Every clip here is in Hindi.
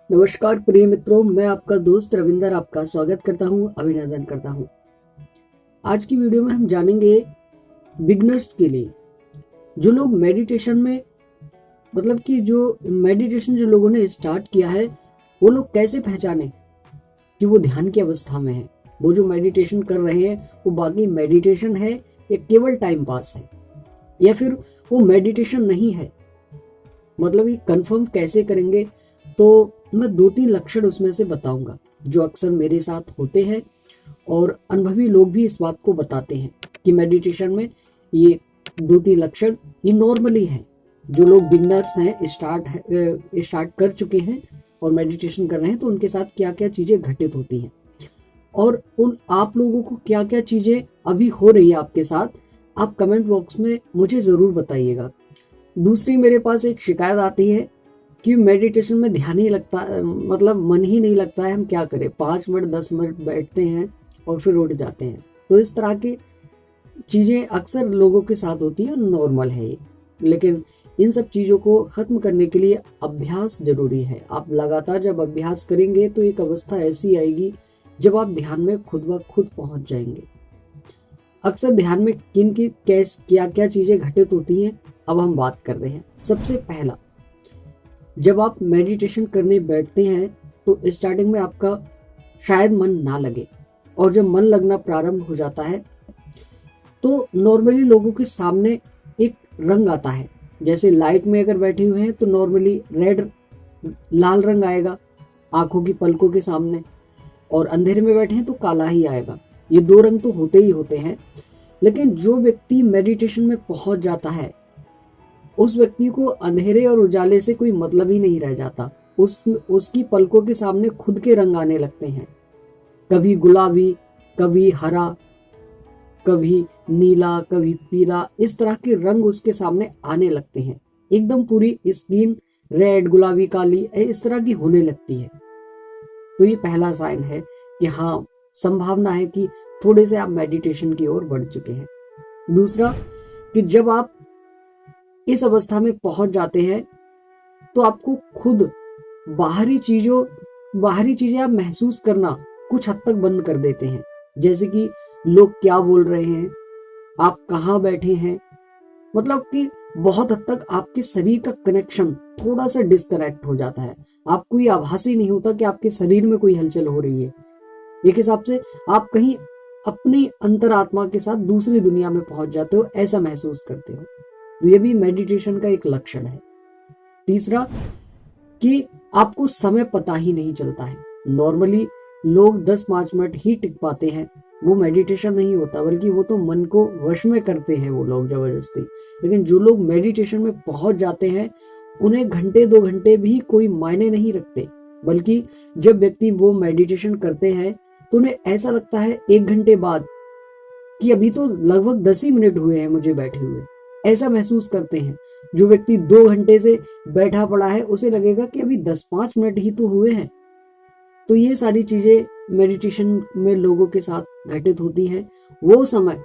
नमस्कार प्रिय मित्रों, मैं आपका दोस्त रविंदर आपका स्वागत करता हूं, अभिनंदन करता हूं। आज की वीडियो में हम जानेंगे बिगनर्स के लिए जो लोग मेडिटेशन में मतलब कि जो मेडिटेशन जो लोगों ने स्टार्ट किया है वो लोग कैसे पहचाने कि वो ध्यान की अवस्था में है। वो जो मेडिटेशन कर रहे हैं वो बाकी मेडिटेशन है या केवल टाइम पास है या फिर वो मेडिटेशन नहीं है, मतलब ये कंफर्म कैसे करेंगे। तो मैं 2-3 लक्षण उसमें से बताऊंगा जो अक्सर मेरे साथ होते हैं और अनुभवी लोग भी इस बात को बताते हैं कि मेडिटेशन में ये 2-3 लक्षण ये नॉर्मली हैं। जो लोग बिगनर्स हैं, स्टार्ट कर चुके हैं और मेडिटेशन कर रहे हैं, तो उनके साथ क्या क्या चीजें घटित होती हैं और उन आप लोगों को क्या क्या चीजें अभी हो रही है आपके साथ, आप कमेंट बॉक्स में मुझे जरूर बताइएगा। दूसरी, मेरे पास एक शिकायत आती है कि मेडिटेशन में ध्यान ही लगता, मतलब मन ही नहीं लगता है, हम क्या करें, 5 मिनट 10 मिनट बैठते हैं और फिर उठ जाते हैं। तो इस तरह की चीजें अक्सर लोगों के साथ होती है, नॉर्मल है ये। लेकिन इन सब चीजों को खत्म करने के लिए अभ्यास जरूरी है। आप लगातार जब अभ्यास करेंगे तो एक अवस्था ऐसी आएगी जब आप ध्यान में खुद ब खुद पहुंच जाएंगे। अक्सर ध्यान में किन की क्या क्या चीजें घटित होती हैं, अब हम बात कर रहे हैं। सबसे पहला, जब आप मेडिटेशन करने बैठते हैं तो स्टार्टिंग में आपका शायद मन ना लगे, और जब मन लगना प्रारंभ हो जाता है तो नॉर्मली लोगों के सामने एक रंग आता है। जैसे लाइट में अगर बैठे हुए हैं तो नॉर्मली लाल रंग आएगा आंखों की पलकों के सामने, और अंधेरे में बैठे हैं तो काला ही आएगा। ये 2 रंग तो होते ही होते हैं। लेकिन जो व्यक्ति मेडिटेशन में पहुंच जाता है उस व्यक्ति को अंधेरे और उजाले से कोई मतलब ही नहीं रह जाता। उसकी पलकों के सामने खुद के रंग आने लगते हैं, कभी गुलाबी, कभी हरा, कभी नीला, कभी पीला, इस तरह के रंग उसके सामने आने लगते हैं। एकदम पूरी स्किन रेड, गुलाबी, काली इस तरह की होने लगती है। तो ये पहला साइन है कि हाँ, संभावना है कि थोड़े से आप मेडिटेशन की ओर बढ़ चुके हैं। दूसरा, कि जब आप इस अवस्था में पहुंच जाते हैं तो आपको खुद बाहरी चीजें आप महसूस करना कुछ हद तक बंद कर देते हैं। जैसे कि लोग क्या बोल रहे हैं, आप कहाँ बैठे हैं, मतलब कि बहुत हद तक आपके शरीर का कनेक्शन थोड़ा सा डिस्कनेक्ट हो जाता है। आपको ये आभास ही नहीं होता कि आपके शरीर में कोई हलचल हो रही है। एक हिसाब से आप कहीं अपनी अंतरात्मा के साथ दूसरी दुनिया में पहुंच जाते हो, ऐसा महसूस करते हो। तो ये भी मेडिटेशन का एक लक्षण है। तीसरा, कि आपको समय पता ही नहीं चलता है। नॉर्मली लोग 10-5 मिनट ही टिक पाते हैं, वो मेडिटेशन नहीं होता, बल्कि वो तो मन को वश में करते हैं वो लोग जबरदस्ती। लेकिन जो लोग मेडिटेशन में पहुंच जाते हैं उन्हें घंटे 2 घंटे भी कोई मायने नहीं रखते, बल्कि जब व्यक्ति वो मेडिटेशन करते हैं तो उन्हें ऐसा लगता है 1 घंटे बाद कि अभी तो लगभग 10 ही मिनट हुए हैं मुझे बैठे हुए, ऐसा महसूस करते हैं। जो व्यक्ति 2 घंटे से बैठा पड़ा है उसे लगेगा कि अभी 10-5 मिनट ही तो हुए हैं। तो ये सारी चीजें मेडिटेशन में लोगों के साथ घटित होती हैं। वो समय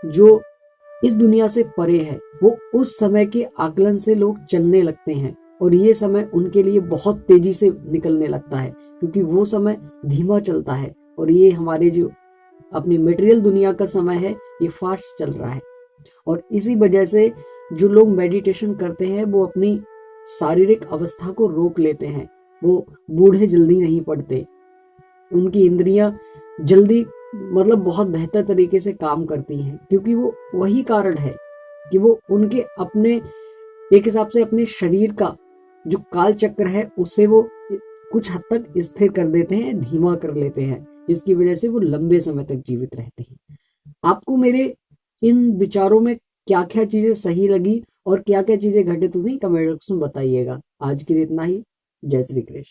जो इस दुनिया से परे है, वो उस समय के आकलन से लोग चलने लगते हैं और ये समय उनके लिए बहुत तेजी से निकलने लगता है, क्योंकि वो समय धीमा चलता है और ये हमारे जो अपनी मटेरियल दुनिया का समय है ये फास्ट चल रहा है। और इसी वजह से जो लोग मेडिटेशन करते हैं वो अपनी शारीरिक अवस्था को रोक लेते हैं। वो बूढ़े जल्दी नहीं पड़ते, उनकी इंद्रियां जल्दी मतलब बहुत बेहतर तरीके से काम करती हैं, क्योंकि वो वही कारण है कि वो उनके अपने एक हिसाब से अपने शरीर का जो काल चक्र है उसे वो कुछ हद तक स्थिर कर देते हैं, धीमा कर लेते हैं, जिसकी वजह से वो लंबे समय तक जीवित रहते हैं। आपको मेरे इन विचारों में क्या क्या चीजें सही लगी और क्या क्या चीजें घटित हुई, कमेंट बॉक्स में बताइएगा। आज के लिए इतना ही। जय श्री कृष्ण।